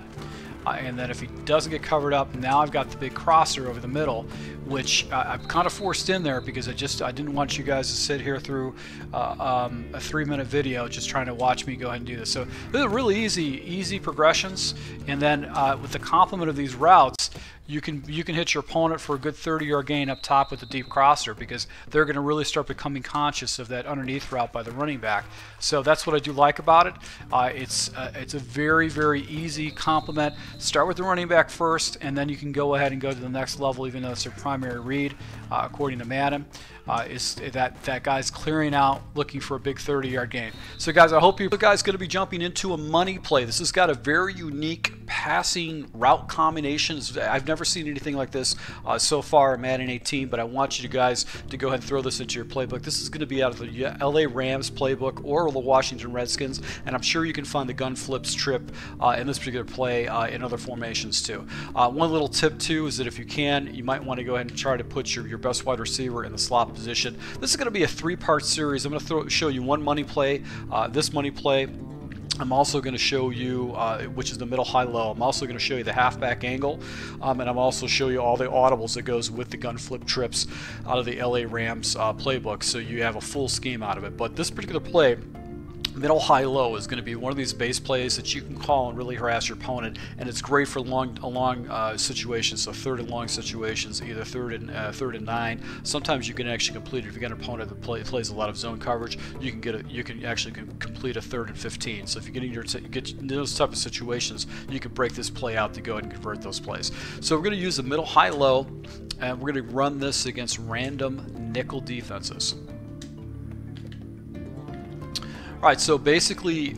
And then if he doesn't get covered up, now I've got the big crosser over the middle, which I've kind of forced in there because I didn't want you guys to sit here through a 3-minute video just trying to watch me go ahead and do this. So these are really easy progressions, and then with the complement of these routes, you can hit your opponent for a good 30-yard gain up top with the deep crosser, because they're going to really start becoming conscious of that underneath route by the running back. So that's what I do like about it. It's a very, very easy complement. Start with the running back first, and then you can go ahead and go to the next level, even though it's their primary read, according to Madden. Is that guy's clearing out, looking for a big 30-yard gain. So guys, I hope you guys going to be jumping into a money play. This has got a very unique passing route combination. I've never seen anything like this so far in Madden 18, but I want you guys to go ahead and throw this into your playbook. This is going to be out of the LA Rams playbook or the Washington Redskins, and I'm sure you can find the gun flips trip in this particular play in other formations too. One little tip too is that if you can, you might want to go ahead and try to put your best wide receiver in the slot position. This is going to be a 3-part series. I'm going to show you one money play, this money play. I'm also going to show you, which is the middle high-low. I'm also going to show you the halfback angle, and I'm also show you all the audibles that goes with the gun flip trips out of the LA Rams playbook, so you have a full scheme out of it. But this particular play, middle, high, low is going to be one of these base plays that you can call and really harass your opponent, and it's great for long situations. So third and long situations, either third and 9. Sometimes you can actually complete it if you got an opponent that plays a lot of zone coverage. You can actually complete a 3rd and 15. So if you get in those type of situations, you can break this play out to go ahead and convert those plays. So we're going to use the middle, high, low, and we're going to run this against random nickel defenses. All right, so basically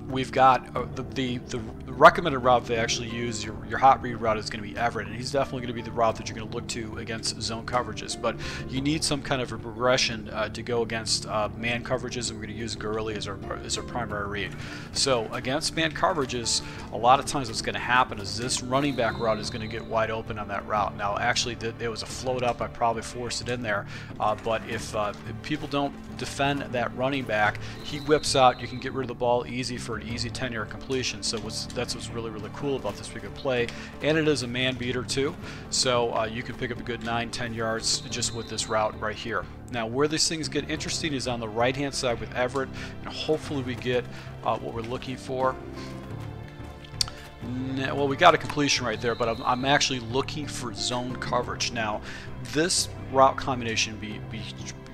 we've got the recommended route they actually use, your hot read route, is going to be Everett, and he's definitely going to be the route that you're going to look to against zone coverages. But you need some kind of a progression to go against man coverages, and we're going to use Gurley as our primary read. So against man coverages, a lot of times what's going to happen is this running back route is going to get wide open on that route. Now actually there was a float up, I probably forced it in there, but if people don't defend that running back, he whips out, you can get rid of the ball easy for an easy 10-yard completion. So that's what's really cool about this big play, and it is a man beater too, so you can pick up a good 9-10 yards just with this route right here. Now where these things get interesting is on the right hand side with Everett, and hopefully we get what we're looking for. Well, we got a completion right there, but I'm actually looking for zone coverage. Now this route combination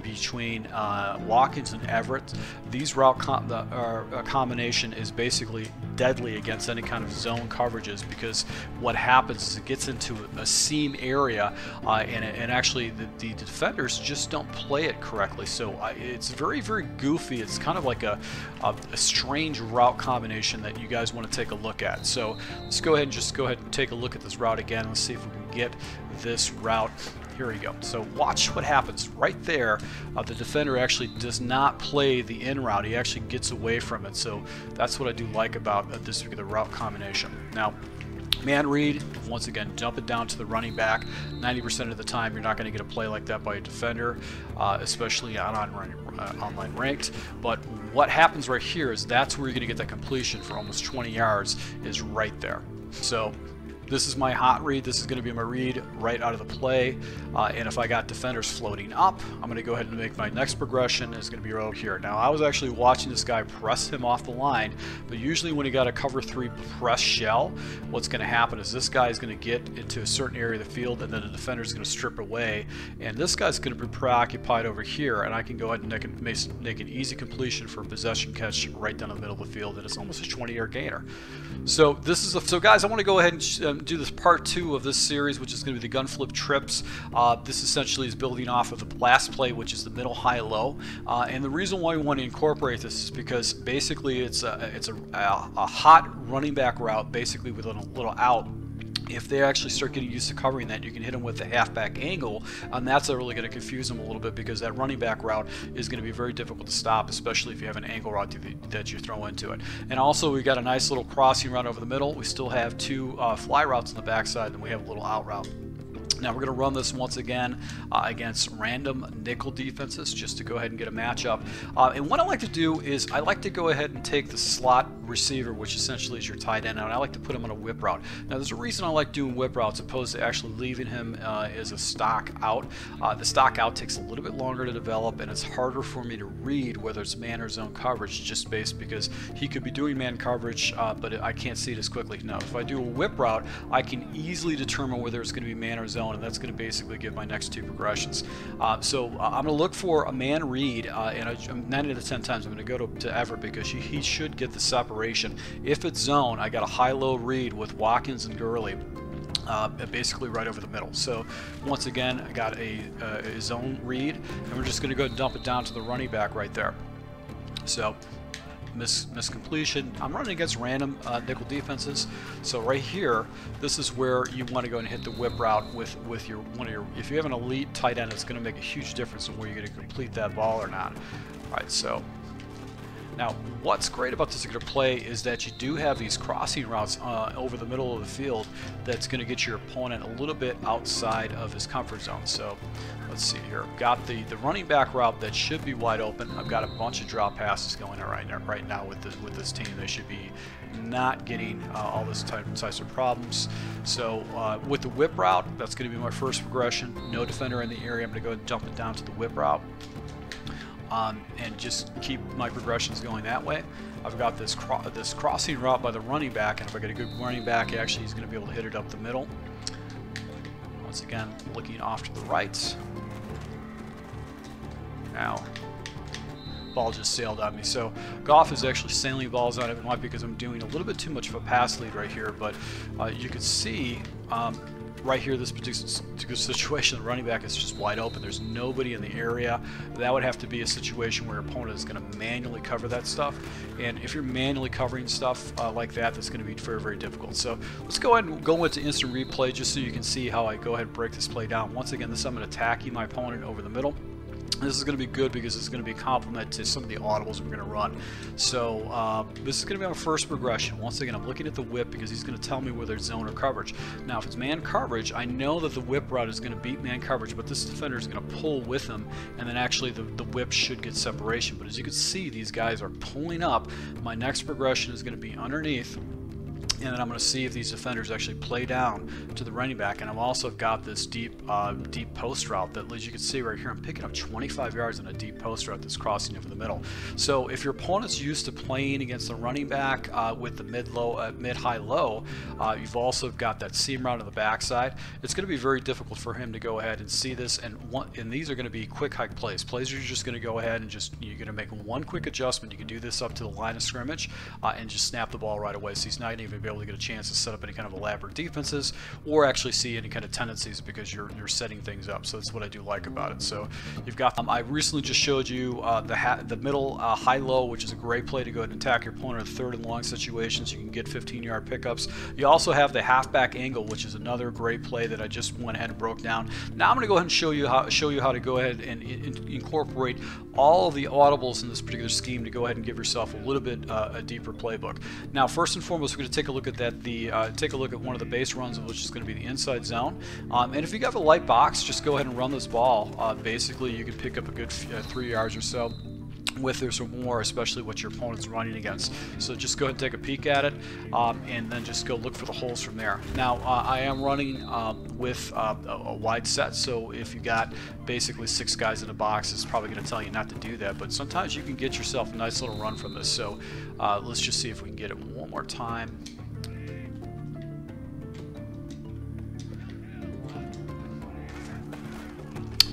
between Watkins and Everett, these route combination is basically deadly against any kind of zone coverages, because what happens is it gets into a seam area and actually the defenders just don't play it correctly. So it's very goofy. It's kind of like a strange route combination that you guys want to take a look at. So let's go ahead and take a look at this route again. Let's see if we can get this route. Here we go. So watch what happens right there. The defender actually does not play the in route. He actually gets away from it. So that's what I do like about this particular route combination. Now, man read, once again, dump it down to the running back. 90% of the time, you're not going to get a play like that by a defender, especially on online ranked. But what happens right here is that's where you're going to get that completion for almost 20 yards, is right there. So this is my hot read. This is going to be my read right out of the play. And if I got defenders floating up, I'm going to go ahead and make my next progression. It's going to be right over here. Now, I was actually watching this guy press him off the line, but usually when you got a cover 3 press shell, what's going to happen is this guy is going to get into a certain area of the field, and then the defender is going to strip away. And this guy's going to be preoccupied over here, and I can go ahead and make an easy completion for a possession catch right down the middle of the field, and it's almost a 20-yard gainer. So this is so guys, I want to go ahead and do this part 2 of this series, which is going to be the gun flip trips. This essentially is building off of the last play, which is the middle, high, low. And the reason why we want to incorporate this is because basically it's a hot running back route, basically with a little out. If they actually start getting used to covering that, you can hit them with the halfback angle, and that's really going to confuse them a little bit, because that running back route is going to be very difficult to stop, especially if you have an angle route that you throw into it. And also, we got a nice little crossing route over the middle. We still have 2 fly routes on the backside, and we have a little out route. Now we're going to run this once again against random nickel defenses, just to go ahead and get a matchup. And what I like to do is I like to go ahead and take the slot receiver, which essentially is your tight end, and I like to put him on a whip route. Now there's a reason I like doing whip routes opposed to actually leaving him as a stock out. The stock out takes a little bit longer to develop, and it's harder for me to read whether it's man or zone coverage, just based because he could be doing man coverage, but I can't see it as quickly. Now if I do a whip route, I can easily determine whether it's going to be man or zone, and that's going to basically give my next 2 progressions. So I'm going to look for a man read, and 9 out of 10 times I'm going to go to Everett, because he should get the separation. If it's zone, I got a high-low read with Watkins and Gurley. Basically right over the middle. So once again, I got a zone read, and we're just going to go and dump it down to the running back right there. So miscompletion. I'm running against random nickel defenses, so right here, this is where you want to go and hit the whip route with your if you have an elite tight end, it's going to make a huge difference in where you're going to complete that ball or not. All right, so now what's great about this particular play is that you do have these crossing routes over the middle of the field that's going to get your opponent a little bit outside of his comfort zone. So let's see here. I've got the running back route that should be wide open. I've got a bunch of drop passes going on right now with this team. They should be not getting all this types of problems. So with the whip route, that's going to be my first progression. No defender in the area. I'm going to go ahead and dump it down to the whip route. and just keep my progressions going that way. I've got this crossing route by the running back, and if I get a good running back, actually he's going to be able to hit it up the middle. Once again, looking off to the right. Now, ball just sailed on me. So Goff is actually sailing balls on it. It might be because I'm doing a little bit too much of a pass lead right here, but you can see right here, this particular situation, the running back is just wide open. There's nobody in the area. That would have to be a situation where your opponent is going to manually cover that stuff. And if you're manually covering stuff like that, that's going to be very, very difficult. So let's go ahead and go into instant replay just so you can see how I go ahead and break this play down. Once again, I'm attacking my opponent over the middle. This is going to be good because it's going to be a complement to some of the audibles we're going to run. So this is going to be our first progression. Once again, I'm looking at the whip because he's going to tell me whether it's zone or coverage. Now, if it's man coverage, I know that the whip route is going to beat man coverage, but this defender is going to pull with him, and then actually the whip should get separation. But as you can see, these guys are pulling up. My next progression is going to be underneath, and then I'm going to see if these defenders actually play down to the running back. And I've also got this deep post route that, as you can see right here, I'm picking up 25 yards on a deep post route that's crossing over the middle. So if your opponent's used to playing against the running back with the mid-high-low, you've also got that seam route on the backside. It's going to be very difficult for him to go ahead and see this. And these are going to be quick hike plays. Plays you're just going to go ahead and you're going to make one quick adjustment. You can do this up to the line of scrimmage and just snap the ball right away. So he's not even going to be able to get a chance to set up any kind of elaborate defenses or actually see any kind of tendencies because you're setting things up. So that's what I do like about it. So you've got I recently just showed you the middle high-low, which is a great play to go ahead and attack your opponent in third and long situations. You can get 15-yard pickups. You also have the halfback angle, which is another great play that I just went ahead and broke down. Now I'm going to go ahead and show you how to go ahead and incorporate all of the audibles in this particular scheme to go ahead and give yourself a little bit a deeper playbook. Now, first and foremost, we're going to take a look at that. Take a look at one of the base runs, which is going to be the inside zone. And if you have a light box, just go ahead and run this ball. Basically, you can pick up a good 3 yards or so with this or more, especially what your opponent's running against. So just go ahead and take a peek at it, and then just go look for the holes from there. Now, I am running with a wide set, so if you got basically 6 guys in a box, it's probably going to tell you not to do that, but sometimes you can get yourself a nice little run from this. So let's just see if we can get it one more time.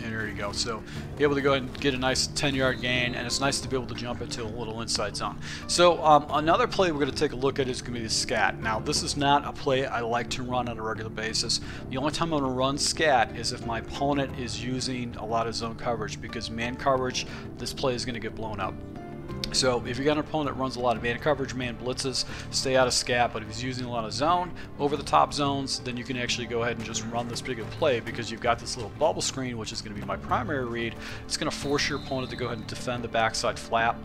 There you go. So be able to go ahead and get a nice 10-yard gain, and it's nice to be able to jump into a little inside zone. So another play we're going to take a look at is going to be the scat. Now, this is not a play I like to run on a regular basis. The only time I'm going to run scat is if my opponent is using a lot of zone coverage, because man coverage, this play is going to get blown up. So if you got an opponent that runs a lot of man coverage, man blitzes, stay out of scat. But if he's using a lot of zone, over the top zones, then you can actually go ahead and just run this particular play, because you've got this little bubble screen, which is going to be my primary read. It's going to force your opponent to go ahead and defend the backside flap.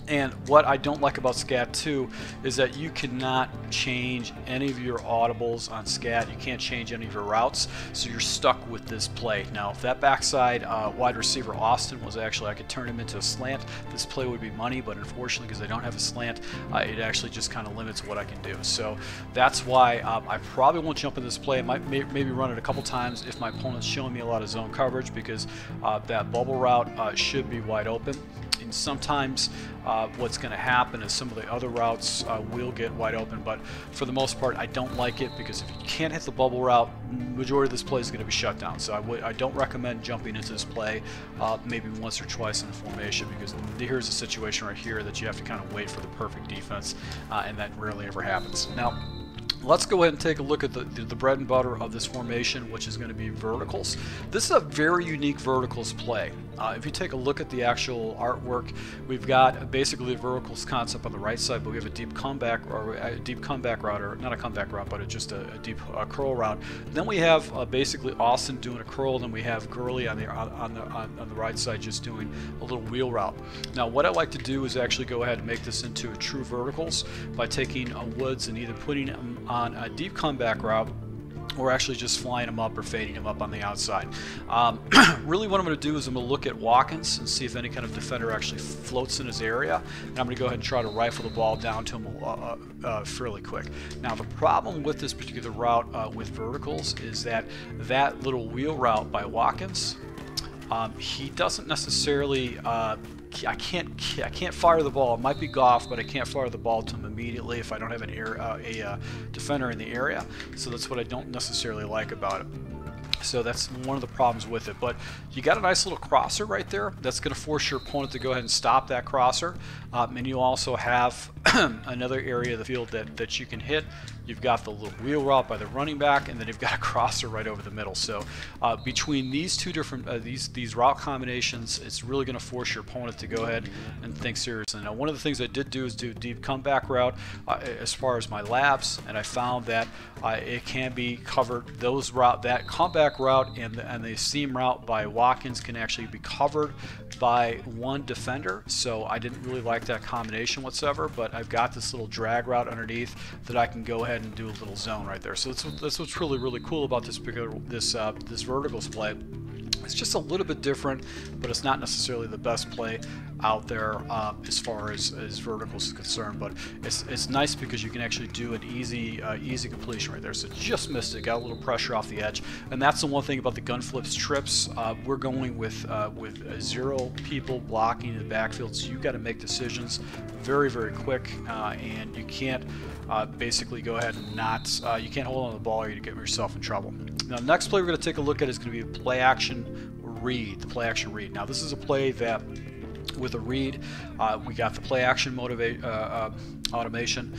And what I don't like about scat 2 is that you cannot change any of your audibles on scat. You can't change any of your routes, so you're stuck with this play. Now, if that backside wide receiver Austin was actually, I could turn him into a slant, this play would be money, but unfortunately, because I don't have a slant, it actually just kind of limits what I can do. So that's why I probably won't jump in this play. I might maybe run it a couple times if my opponent's showing me a lot of zone coverage, because that bubble route should be wide open. And sometimes what's going to happen is some of the other routes will get wide open, but for the most part I don't like it, because if you can't hit the bubble route, majority of this play is going to be shut down. So I don't recommend jumping into this play maybe once or twice in the formation, because here's a situation right here that you have to kind of wait for the perfect defense, and that rarely ever happens. Now, let's go ahead and take a look at the bread and butter of this formation, which is going to be verticals. This is a very unique verticals play. If you take a look at the actual artwork, we've got basically the verticals concept on the right side, but we have a deep comeback, or a deep comeback route, or not a comeback route, but just a deep curl route. Then we have basically Austin doing a curl, and then we have Gurley on the right side just doing a little wheel route. Now, what I like to do is actually go ahead and make this into a true verticals by taking Woods and either putting them on a deep comeback route, or actually just flying them up or fading them up on the outside. Really what I'm going to do is I'm going to look at Watkins and see if any kind of defender actually floats in his area, and I'm going to go ahead and try to rifle the ball down to him fairly quick. Now, the problem with this particular route with verticals is that little wheel route by Watkins he doesn't necessarily. I can't fire the ball. It might be Goff, but I can't fire the ball to him immediately if I don't have a defender in the area. So that's what I don't necessarily like about it. So that's one of the problems with it. But you got a nice little crosser right there. That's going to force your opponent to go ahead and stop that crosser. And you also have another area of the field that you can hit. You've got the little wheel route by the running back, and then you've got a crosser right over the middle. So between these two different these route combinations, it's really going to force your opponent to go ahead and think seriously. Now, one of the things I did do is do a deep comeback route as far as my labs, and I found that it can be covered. That comeback route and the seam route by Watkins can actually be covered by one defender, so I didn't really like that combination whatsoever, but I've got this little drag route underneath that I can go ahead and do a little zone right there. So that's what's really cool about this verticals play. It's just a little bit different, but it's not necessarily the best play out there as far as verticals is concerned. But it's nice because you can actually do an easy completion right there. So just missed it, got a little pressure off the edge, and that's the one thing about the gun flips trips. We're going with 0 people blocking in the backfield, so you got to make decisions very quick, and you can't basically go ahead and you can't hold on to the ball or you get yourself in trouble. Now, the next play we're going to take a look at is going to be a play action read. The play action read. Now, this is a play that with a read, we got the play action automation.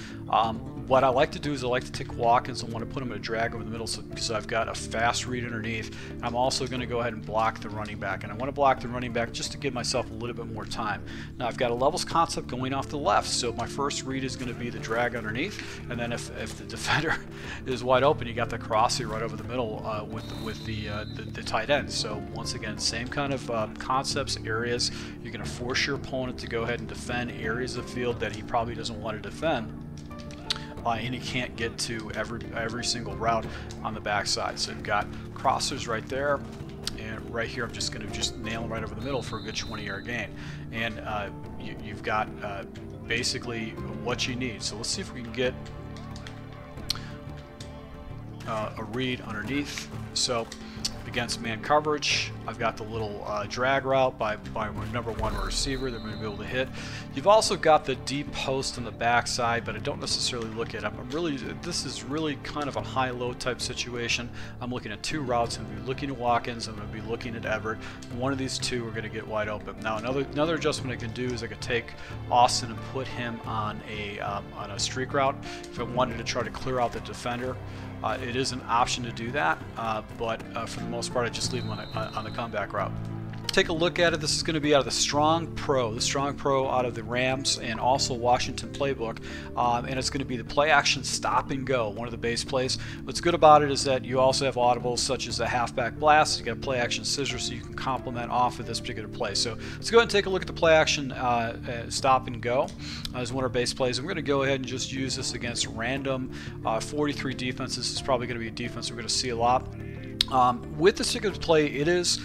What I like to do is I like to take Watkins and want to put him in a drag over the middle because I've got a fast read underneath. I'm also going to go ahead and block the running back, and I want to block the running back just to give myself a little bit more time. Now, I've got a levels concept going off the left, so my first read is going to be the drag underneath, and then if the defender is wide open, you got the crossing right over the middle with the tight end. So once again, same kind of concepts, areas. You're going to force your opponent to go ahead and defend areas of the field that he probably doesn't want to defend. And he can't get to every single route on the backside. So you've got crossers right there, and right here I'm just going to nail him right over the middle for a good 20-yard gain. And you've got basically what you need. So let's see if we can get a read underneath. So against man coverage, I've got the little drag route by my #1 receiver that I'm going to be able to hit. You've also got the deep post on the backside, but I don't necessarily look at it. This is really kind of a high-low type situation. I'm looking at 2 routes. I'm going to be looking at Watkins. I'm going to be looking at Everett. One of these 2 are going to get wide open. Now, another adjustment I can do is I could take Austin and put him on a streak route if I wanted to try to clear out the defender. It is an option to do that, but for the most part, I just leave him on the comeback route. Take a look at it. This is going to be out of the Strong Pro out of the Rams and also Washington playbook, and it's going to be the play action stop and go, one of the base plays. What's good about it is that you also have audibles such as the halfback blast. You got a play action scissor, so you can complement off of this particular play. So let's go ahead and take a look at the play action stop and go as one of our base plays. And we're going to go ahead and just use this against random 43 defenses. This is probably going to be a defense we're going to see a lot. With this particular play, it is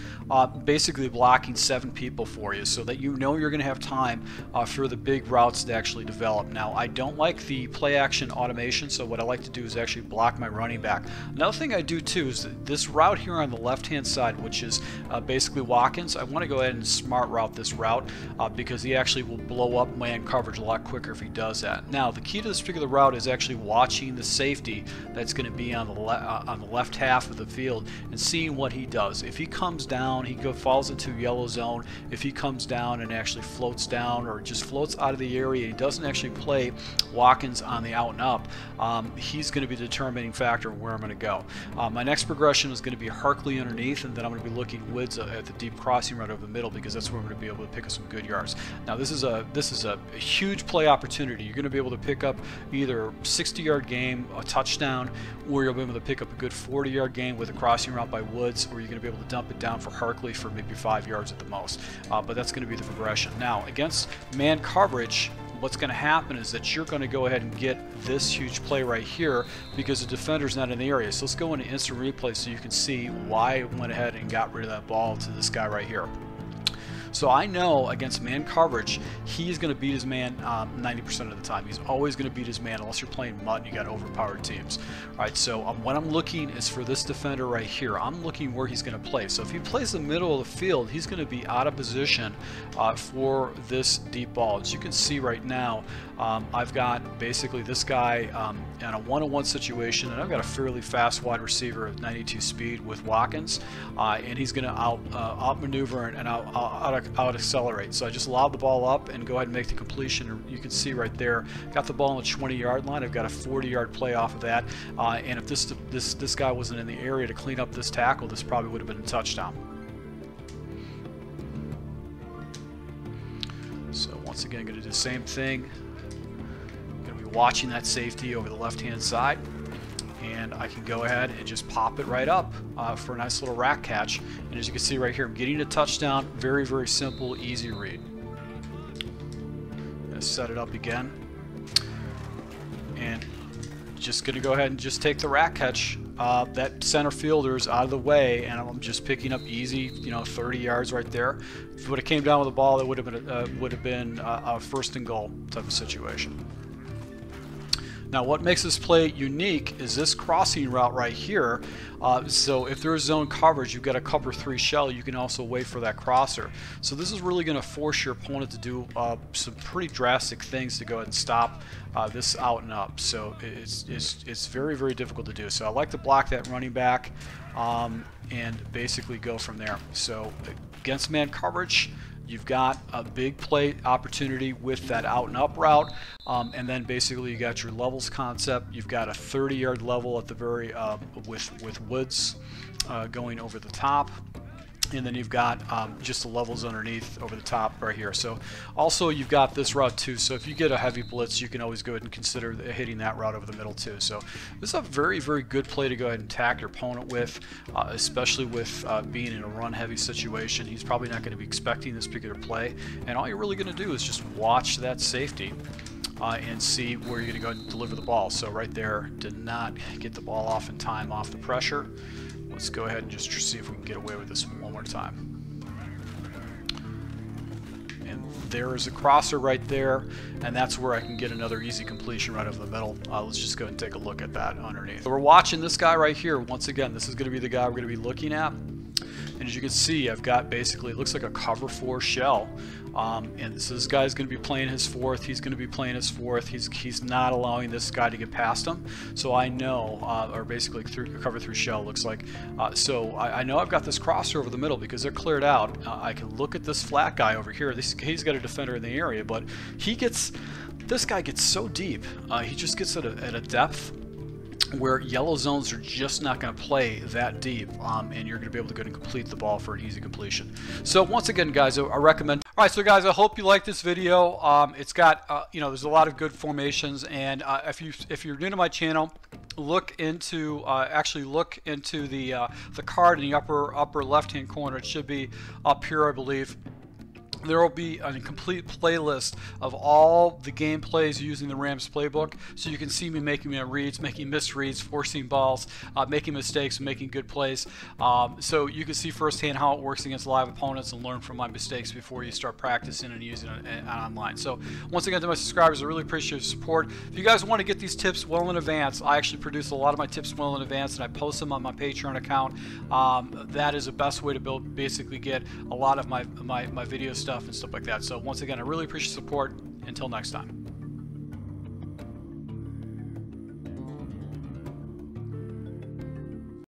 basically blocking 7 people for you, so that you know you're going to have time for the big routes to actually develop. Now, I don't like the play action automation, so what I like to do is actually block my running back. Another thing I do too is that this route here on the left hand side, which is basically Watkins, I want to go ahead and smart route this route because he actually will blow up man coverage a lot quicker if he does that. Now, the key to this particular route is actually watching the safety that's going to be on the left half of the field and seeing what he does. If he comes down, he falls into yellow zone. If he comes down and actually floats down or just floats out of the area, he doesn't actually play Watkins on the out and up, he's going to be the determining factor of where I'm going to go. My next progression is going to be Harkley underneath, and then I'm going to be looking Woods at the deep crossing right over the middle because that's where I'm going to be able to pick up some good yards. Now, this is a huge play opportunity. You're going to be able to pick up either 60-yard game, a touchdown, or you'll be able to pick up a good 40-yard game with a crossing route by Woods, or you're going to be able to dump it down for Harkley for maybe 5 yards at the most. But that's going to be the progression. Now, against man coverage, what's going to happen is that you're going to go ahead and get this huge play right here because the defender's not in the area. So let's go into instant replay so you can see why I went ahead and got rid of that ball to this guy right here. So I know against man coverage, he's going to beat his man 90% of the time. He's always going to beat his man unless you're playing MUT and you got overpowered teams. All right, so what I'm looking is for this defender right here. I'm looking where he's going to play. So if he plays the middle of the field, he's going to be out of position for this deep ball. As you can see right now, I've got basically this guy in a one-on-one situation, and I've got a fairly fast wide receiver of 92 speed with Watkins, and he's going to outmaneuver and out accelerate. So I just lob the ball up and go ahead and make the completion. You can see right there, got the ball on the 20-yard line. I've got a 40-yard play off of that, and if this guy wasn't in the area to clean up this tackle, this probably would have been a touchdown. So once again, going to do the same thing. Going to be watching that safety over the left-hand side, and I can go ahead and just pop it right up for a nice little rack catch. And as you can see right here, I'm getting a touchdown. Very, very simple, easy read. Going to set it up again, and just going to go ahead and just take the rack catch. That center fielder is out of the way, and I'm just picking up easy, 30 yards right there. If it would have came down with the ball, that would have been a first and goal type of situation. Now, what makes this play unique is this crossing route right here. So if there's zone coverage, you've got a cover 3 shell, you can also wait for that crosser. So this is really going to force your opponent to do some pretty drastic things to go ahead and stop this out and up. So it's very, very difficult to do. So I like to block that running back and basically go from there. So against man coverage, you've got a big play opportunity with that out and up route, and then basically you got your levels concept. You've got a 30-yard level at the very with woods going over the top, and then you've got just the levels underneath over the top right here. So also you've got this route too, so if you get a heavy blitz, you can always go ahead and consider hitting that route over the middle too. So this is a very, very good play to go ahead and attack your opponent with, especially with being in a run heavy situation. He's probably not going to be expecting this particular play, and all you're really going to do is just watch that safety and see where you're going to go and deliver the ball. So right there, did not get the ball off in time off the pressure. Let's go ahead and just see if we can get away with this one more time. And there is a crosser right there, and that's where I can get another easy completion right over the middle. Let's just go and take a look at that underneath. So we're watching this guy right here. Once again, this is going to be the guy we're going to be looking at. And as you can see, I've got basically, it looks like a cover 4 shell. And so this guy's going to be playing his fourth. He's going to be playing his fourth. He's not allowing this guy to get past him. So I know, or basically cover 3 shell looks like. So I know I've got this crosser over the middle because they're cleared out. I can look at this flat guy over here. He's got a defender in the area, but this guy gets so deep. He just gets at a depth where yellow zones are just not going to play that deep, and you're going to be able to go and complete the ball for an easy completion. So once again, guys, I recommend. All right, so guys, I hope you like this video. It's got there's a lot of good formations, and if you're new to my channel, look into the card in the upper left hand corner. It should be up here, I believe. There will be a complete playlist of all the game plays using the Rams playbook, so you can see me making reads, making misreads, forcing balls, making mistakes, and making good plays. So you can see firsthand how it works against live opponents and learn from my mistakes before you start practicing and using it online. So once again, to my subscribers, I really appreciate your support. If you guys want to get these tips well in advance, I actually produce a lot of my tips well in advance, and I post them on my Patreon account. That is the best way to basically get a lot of my video stuff and stuff like that. So once again, I really appreciate support. Until next time.